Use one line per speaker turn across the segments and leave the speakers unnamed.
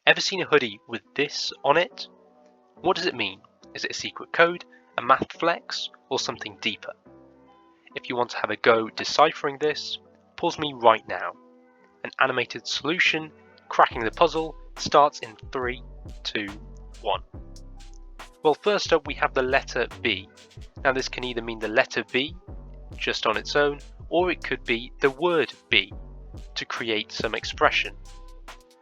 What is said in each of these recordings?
Ever seen a hoodie with this on it? What does it mean? Is it a secret code, a math flex, or something deeper? If you want to have a go deciphering this, pause me right now. An animated solution, cracking the puzzle, starts in 3, 2, 1. Well, first up we have the letter B. Now this can either mean the letter B, just on its own, or it could be the word B, to create some expression.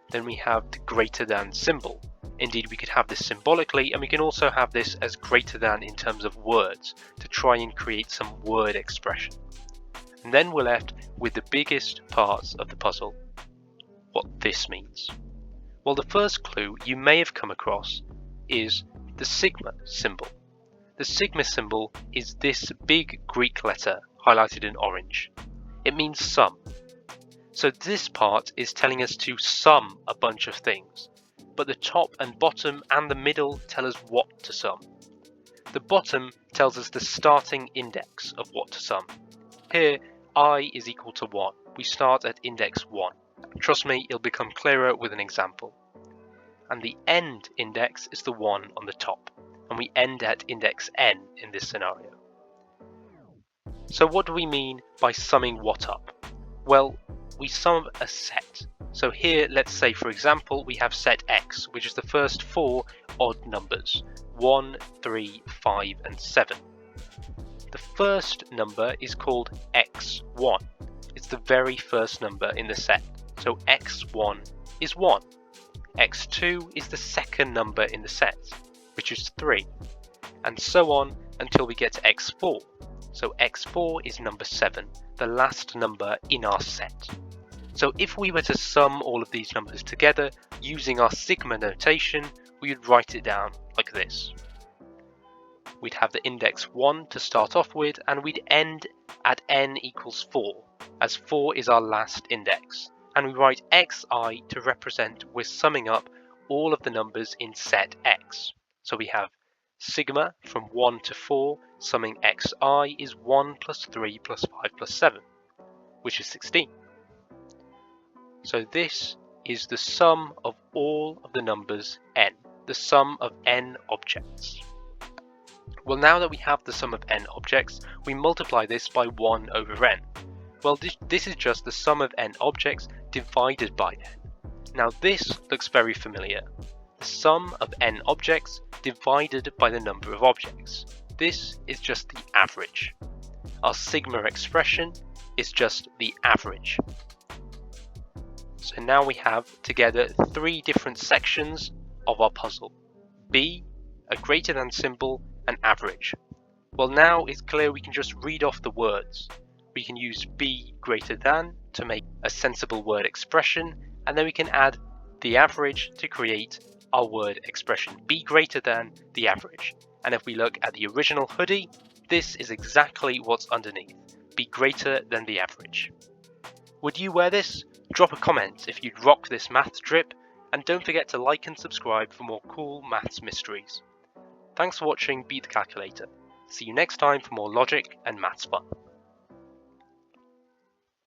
Then we have the greater than symbol. Indeed, we could have this symbolically, and we can also have this as greater than in terms of words, to try and create some word expression. And then we're left with the biggest parts of the puzzle, what this means. Well, the first clue you may have come across is the sigma symbol. The sigma symbol is this big Greek letter highlighted in orange. It means sum. So this part is telling us to sum a bunch of things, but the top and bottom and the middle tell us what to sum. The bottom tells us the starting index of what to sum. Here, I is equal to 1. We start at index 1. Trust me, it'll become clearer with an example. And the end index is the 1 on the top, and we end at index n in this scenario. So what do we mean by summing what up? Well, we sum a set. So here, let's say for example, we have set x, which is the first 4 odd numbers, 1, 3, 5 and 7. The first number is called x1. It's the very first number in the set. So x1 is 1. x2 is the second number in the set, which is 3. And so on until we get to x4. So x4 is number 7, the last number in our set. So if we were to sum all of these numbers together using our sigma notation, we would write it down like this. We'd have the index 1 to start off with, and we'd end at n equals 4, as 4 is our last index. And we write xi to represent we're summing up all of the numbers in set x. So we have sigma from 1 to 4, summing xi is 1 plus 3 plus 5 plus 7, which is 16. So this is the sum of all of the numbers n, the sum of n objects. Well, now that we have the sum of n objects, we multiply this by 1 over n. Well, this is just the sum of n objects divided by n. Now this looks very familiar. The sum of n objects divided by the number of objects. This is just the average. Our sigma expression is just the average. So now we have together 3 different sections of our puzzle. B, a greater than symbol, and average. Well, now it's clear we can just read off the words. We can use B greater than to make a sensible word expression, and then we can add the average to create our word expression. B greater than the average. And if we look at the original hoodie, this is exactly what's underneath. B greater than the average. Would you wear this? Drop a comment if you'd rock this maths drip, and don't forget to like and subscribe for more cool maths mysteries. Thanks for watching Beat the Calculator. See you next time for more logic and maths fun.